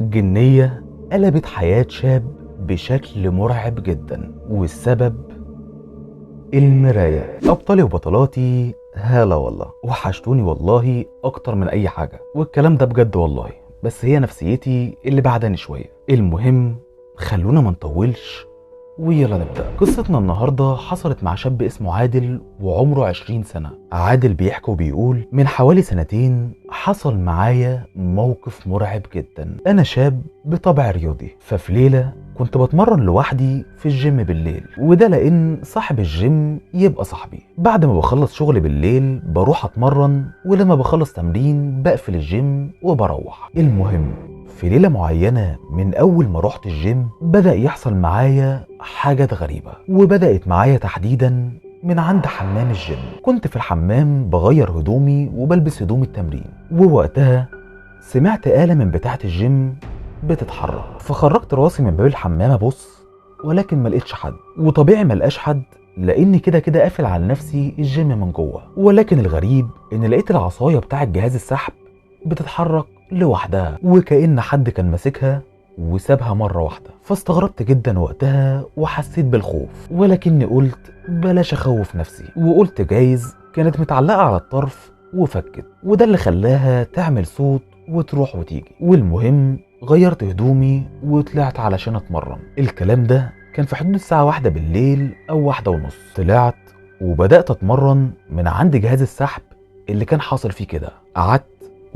جنية قلبت حياة شاب بشكل مرعب جدا، والسبب المراية. أبطالي وبطلاتي، هلا والله وحشتوني والله أكتر من أي حاجة، والكلام ده بجد والله، بس هي نفسيتي اللي بعداني شوية. المهم خلونا ما نطولش ويلا نبدأ. قصتنا النهاردة حصلت مع شاب اسمه عادل وعمره 20 سنة. عادل بيحكي وبيقول: من حوالي سنتين حصل معايا موقف مرعب جدا. أنا شاب بطبع رياضي، ففي ليلة كنت بتمرن لوحدي في الجيم بالليل، وده لأن صاحب الجيم يبقى صاحبي. بعد ما بخلص شغل بالليل بروح أتمرن، ولما بخلص تمرين بقفل الجيم وبروح. المهم في ليلة معينة من أول ما رحت الجيم بدأ يحصل معايا حاجات غريبة، وبدأت معايا تحديدا من عند حمام الجيم. كنت في الحمام بغير هدومي وبلبس هدوم التمرين، ووقتها سمعت آلة من بتاعة الجيم بتتحرك، فخرجت راسي من باب الحمام أبص، ولكن ملقتش حد. وطبيعي ملقاش حد لأني كده قافل على نفسي الجيم من جوه. ولكن الغريب إن لقيت العصاية بتاعة جهاز السحب بتتحرك لوحدها، وكأن حد كان ماسكها وسابها مرة واحدة. فاستغربت جدا وقتها وحسيت بالخوف، ولكني قلت بلاش اخوف نفسي، وقلت جايز كانت متعلقة على الطرف وفكت، وده اللي خلاها تعمل صوت وتروح وتيجي. والمهم غيرت هدومي وطلعت علشان اتمرن. الكلام ده كان في حدود الساعة 1 بالليل او 1:30. طلعت وبدأت اتمرن من عند جهاز السحب اللي كان حاصل فيه كده. قعدت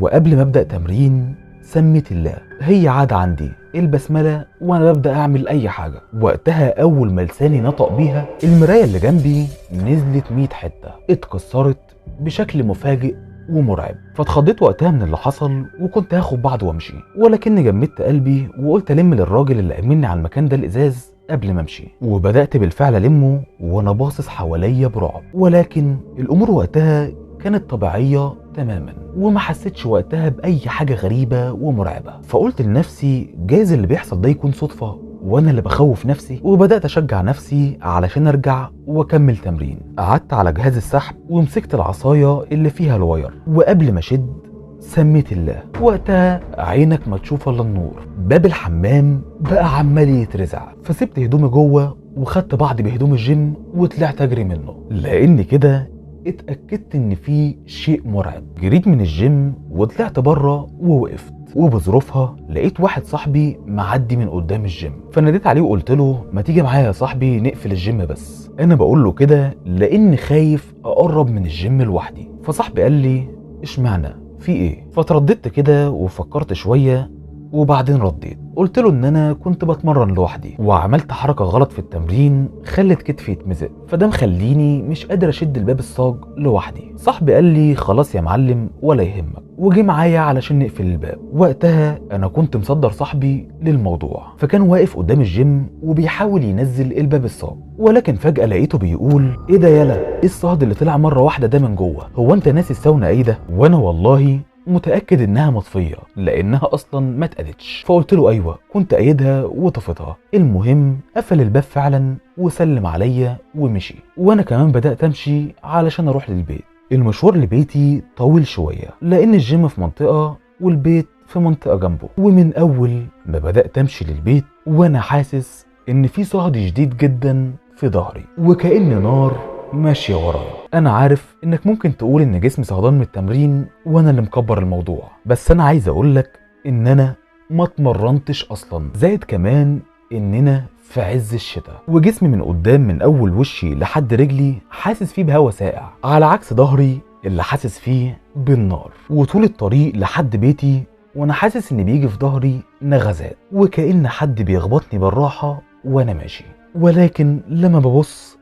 وقبل ما ابدا تمرين سميت الله. هي عادة عندي البسمله وانا ببدا اعمل اي حاجه. وقتها اول ما لساني نطق بيها المرايه اللي جنبي نزلت 100 حته، اتكسرت بشكل مفاجئ ومرعب. فاتخضيت وقتها من اللي حصل وكنت هاخد بعض وامشي، ولكني جمدت قلبي وقلت الم للراجل اللي امني على المكان ده الازاز قبل ما امشي. وبدات بالفعل المه وانا باصص حواليا برعب، ولكن الامور وقتها كانت طبيعية تماما، وما حسيتش وقتها بأي حاجة غريبة ومرعبة. فقلت لنفسي جايز اللي بيحصل ده يكون صدفة وانا اللي بخوف نفسي، وبدأت اشجع نفسي علشان ارجع واكمل تمرين. قعدت على جهاز السحب ومسكت العصاية اللي فيها الواير، وقبل ما اشد سميت الله. وقتها عينك ما تشوف الا النور، باب الحمام بقى عمال يترزع. فسبت هدومي جوه وخدت بعض بهدوم الجيم وطلعت اجري منه، لان كده اتأكدت ان في شيء مرعب. جريت من الجيم وطلعت بره ووقفت، وبظروفها لقيت واحد صاحبي معدي من قدام الجيم، فناديت عليه وقلت له ما تيجي معايا يا صاحبي نقفل الجيم. بس انا بقول له كده لان خايف اقرب من الجيم لوحدي. فصاحبي قال لي اشمعنى في ايه؟ فترددت كده وفكرت شوية وبعدين رديت قلت له ان انا كنت بتمرن لوحدي وعملت حركة غلط في التمرين خلت كتفي يتمزق، فده مخليني مش قادر اشد الباب الصاج لوحدي. صاحبي قال لي خلاص يا معلم ولا يهمك، وجي معايا علشان نقفل الباب. وقتها انا كنت مصدر صاحبي للموضوع، فكان واقف قدام الجيم وبيحاول ينزل الباب الصاج، ولكن فجأة لقيته بيقول ايه ده يالا، ايه الصهد اللي طلع مرة واحدة ده من جوه؟ هو انت ناسي الساونا ايه ده؟ وانا والله متأكد انها مطفية لانها اصلا ما اتقدتش. فقلت له ايوه كنت قايدها وطفتها. المهم قفل الباب فعلا وسلم عليا ومشي، وانا كمان بدأت امشي علشان اروح للبيت. المشوار لبيتي طويل شوية لان الجيم في منطقة والبيت في منطقة جنبه. ومن اول ما بدأت امشي للبيت وانا حاسس ان في صهد شديد جدا في ظهري وكأن نار ماشية ورايا. انا عارف انك ممكن تقول ان جسمي صهدان من التمرين وانا اللي مكبر الموضوع، بس انا عايز اقولك ان انا ما اتمرنتش اصلا، زائد كمان اننا في عز الشتاء وجسمي من قدام من اول وشي لحد رجلي حاسس فيه بهوا ساقع، على عكس ظهري اللي حاسس فيه بالنار. وطول الطريق لحد بيتي وانا حاسس ان بيجي في ظهري نغزات وكأن حد بيخبطني بالراحة وانا ماشي، ولكن لما ببص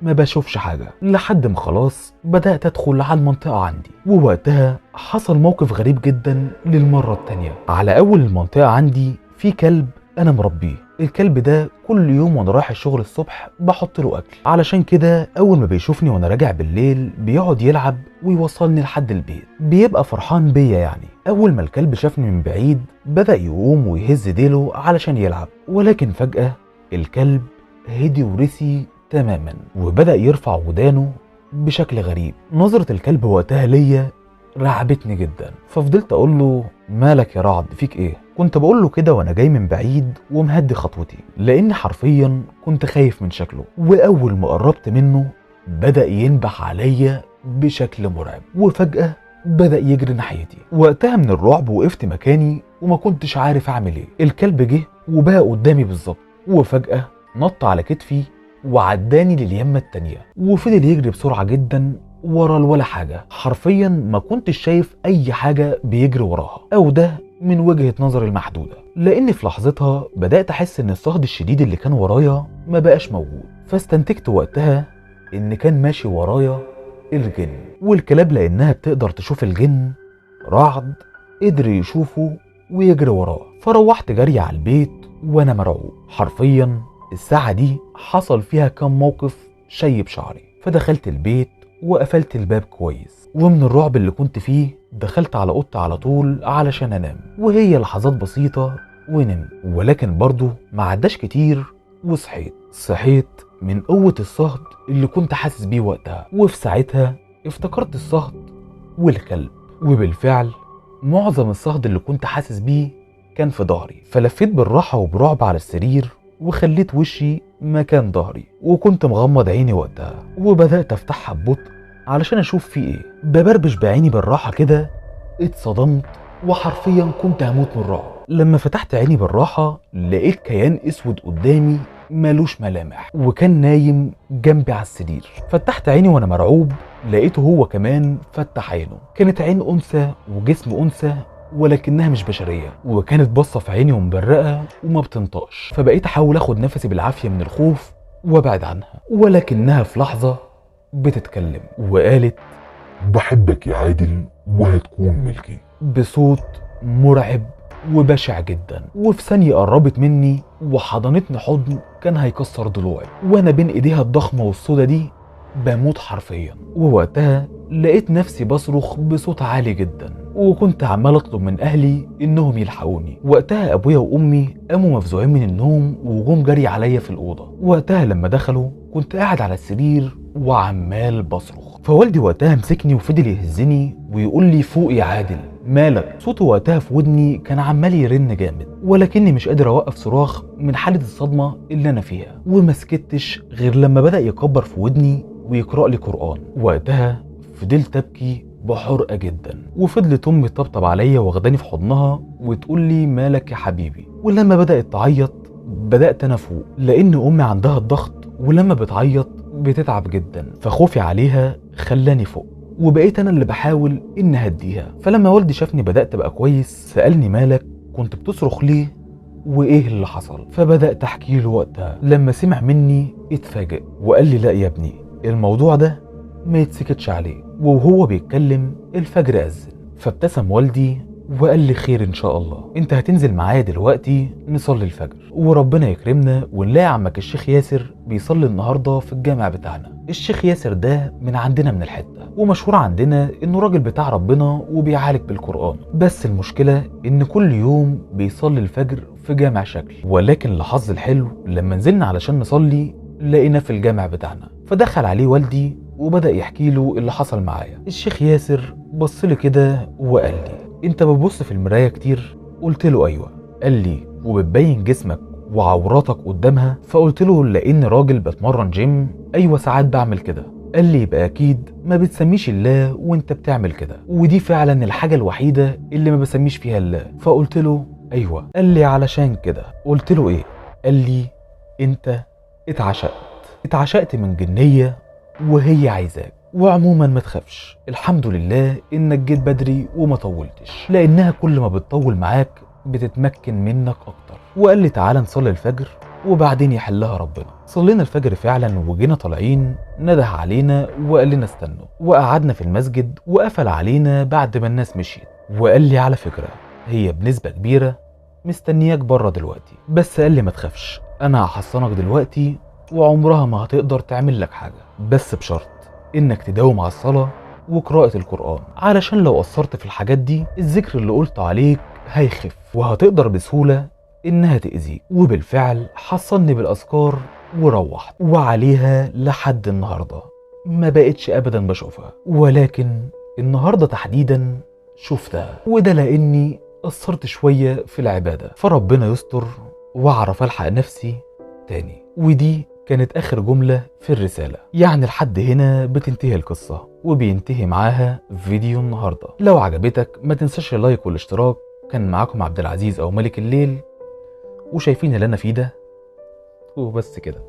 ما بشوفش حاجة. لحد ما خلاص بدأت أدخل على المنطقة عندي، ووقتها حصل موقف غريب جدا للمرة التانية. على أول المنطقة عندي في كلب أنا مربيه. الكلب ده كل يوم وأنا رايح الشغل الصبح بحط له أكل، علشان كده أول ما بيشوفني وأنا راجع بالليل بيقعد يلعب ويوصلني لحد البيت، بيبقى فرحان بيا يعني. أول ما الكلب شافني من بعيد بدأ يقوم ويهز ديله علشان يلعب، ولكن فجأة الكلب هدي ورثي تماما وبدأ يرفع ودانه بشكل غريب. نظرة الكلب وقتها ليا رعبتني جدا، ففضلت اقول له مالك يا رعد فيك ايه؟ كنت بقول له كده وانا جاي من بعيد ومهدي خطوتي، لان حرفيا كنت خايف من شكله. واول ما قربت منه بدأ ينبح عليا بشكل مرعب، وفجأة بدأ يجري ناحيتي. وقتها من الرعب وقفت مكاني وما كنتش عارف اعمل ايه. الكلب جه وبقى قدامي بالظبط، وفجأة نط على كتفي وعداني لليمة التانية، وفضل يجري بسرعة جدا ورا ولا حاجة. حرفيا ما كنتش شايف اي حاجة بيجري وراها، او ده من وجهة نظري المحدودة، لان في لحظتها بدأت احس ان الصهد الشديد اللي كان ورايا ما بقاش موجود. فاستنتجت وقتها ان كان ماشي ورايا الجن. والكلاب لانها بتقدر تشوف الجن رعد قدر يشوفه ويجري وراه. فروحت جري على البيت وانا مرعوب. حرفيا الساعة دي حصل فيها كام موقف شيب شعري. فدخلت البيت وقفلت الباب كويس، ومن الرعب اللي كنت فيه دخلت على اوضتي على طول علشان انام. وهي لحظات بسيطة ونمت، ولكن برضو ما عداش كتير وصحيت من قوة الصهد اللي كنت حاسس بيه وقتها. وفي ساعتها افتكرت الصهد والكلب، وبالفعل معظم الصهد اللي كنت حاسس بيه كان في ظهري. فلفيت بالراحة وبرعب على السرير وخليت وشي مكان ظهري، وكنت مغمض عيني وقتها، وبدأت افتحها ببطء علشان اشوف فيه ايه. ببربش بعيني بالراحة كده اتصدمت، وحرفيا كنت هموت من الرعب. لما فتحت عيني بالراحة لقيت كيان اسود قدامي مالوش ملامح، وكان نايم جنبي على السرير. فتحت عيني وانا مرعوب لقيته هو كمان فتح عينه. كانت عين انثى وجسم انثى، ولكنها مش بشرية، وكانت باصة في عيني ومبرقة وما بتنطقش. فبقيت احاول اخد نفسي بالعافية من الخوف وابعد عنها، ولكنها في لحظة بتتكلم وقالت: بحبك يا عادل وهتكون ملكي، بصوت مرعب وبشع جدا. وفي ثانية قربت مني وحضنتني حضن كان هيكسر ضلوعي، وانا بين ايديها الضخمة والسودة دي بموت حرفيا. ووقتها لقيت نفسي بصرخ بصوت عالي جدا، وكنت عمال اطلب من اهلي انهم يلحقوني. وقتها ابويا وامي قاموا مفزوعين من النوم وجم جري عليا في الاوضه. وقتها لما دخلوا كنت قاعد على السرير وعمال بصرخ. فوالدي وقتها مسكني وفضل يهزني ويقول لي: فوق يا عادل، مالك؟ صوته وقتها في ودني كان عمال يرن جامد، ولكني مش قادر اوقف صراخ من حاله الصدمه اللي انا فيها. وما سكتش غير لما بدا يكبر في ودني ويقرأ لي قرآن. وقتها فضلت ابكي بحرقة جدا، وفضلت امي تطبطب عليا واخداني في حضنها وتقول لي: مالك يا حبيبي؟ ولما بدأت تعيط بدأت انا افوق، لان امي عندها الضغط ولما بتعيط بتتعب جدا. فخوفي عليها خلاني فوق، وبقيت انا اللي بحاول ان اهديها. فلما والدي شافني بدأت ابقى كويس سألني: مالك؟ كنت بتصرخ ليه؟ وايه اللي حصل؟ فبدأت احكي له. وقتها لما سمع مني اتفاجئ وقال لي: لا يا ابني، الموضوع ده ما يتسكتش عليه. وهو بيتكلم الفجر أذن. فابتسم والدي وقال لي: خير ان شاء الله، انت هتنزل معايا دلوقتي نصلي الفجر، وربنا يكرمنا ونلاقي عمك الشيخ ياسر بيصلي النهارده في الجامع بتاعنا. الشيخ ياسر ده من عندنا من الحته، ومشهور عندنا انه راجل بتاع ربنا وبيعالج بالقران. بس المشكله ان كل يوم بيصلي الفجر في جامع شكل. ولكن لحظ الحلو لما نزلنا علشان نصلي لقينا في الجامع بتاعنا. فدخل عليه والدي وبدأ يحكي له اللي حصل معايا. الشيخ ياسر بص لي كده وقال لي: انت بتبص في المراية كتير؟ قلت له: ايوه. قال لي: وبتبين جسمك وعوراتك قدامها؟ فقلت له: لان راجل بتمرن جيم. ايوه ساعات بعمل كده. قال لي: يبقى اكيد ما بتسميش الله وانت بتعمل كده، ودي فعلا الحاجة الوحيدة اللي ما بسميش فيها الله. فقلت له: ايوه. قال لي: علشان كده. قلت له: ايه؟ قال لي: انت اتعشقت من جنية وهي عايزاك. وعموما ما تخافش، الحمد لله انك جيت بدري وما طولتش، لانها كل ما بتطول معاك بتتمكن منك اكتر. وقال لي: تعالى نصلي الفجر وبعدين يحلها ربنا. صلينا الفجر فعلا وجينا طالعين نده علينا وقال لنا استنوا، وقعدنا في المسجد وقفل علينا بعد ما الناس مشيت. وقال لي: على فكرة هي بنسبة كبيرة مستنياك بره دلوقتي، بس قال لي: ما تخافش، انا هحصنك دلوقتي وعمرها ما هتقدر تعمل لك حاجة، بس بشرط انك تداوم على الصلاة وقراءة القرآن، علشان لو قصرت في الحاجات دي الذكر اللي قلت عليك هيخف وهتقدر بسهولة انها تأذيك. وبالفعل حصلني بالاذكار وروحت، وعليها لحد النهاردة ما بقتش ابدا بشوفها، ولكن النهاردة تحديدا شفتها. وده لاني قصرت شوية في العبادة، فربنا يستر واعرف الحق نفسي تاني. ودي كانت اخر جملة في الرسالة. يعني لحد هنا بتنتهي القصة وبينتهي معاها فيديو النهاردة. لو عجبتك ما تنساش اللايك والاشتراك. كان معاكم عبد العزيز او ملك الليل، وشايفين اللي انا فيه ده وبس كده.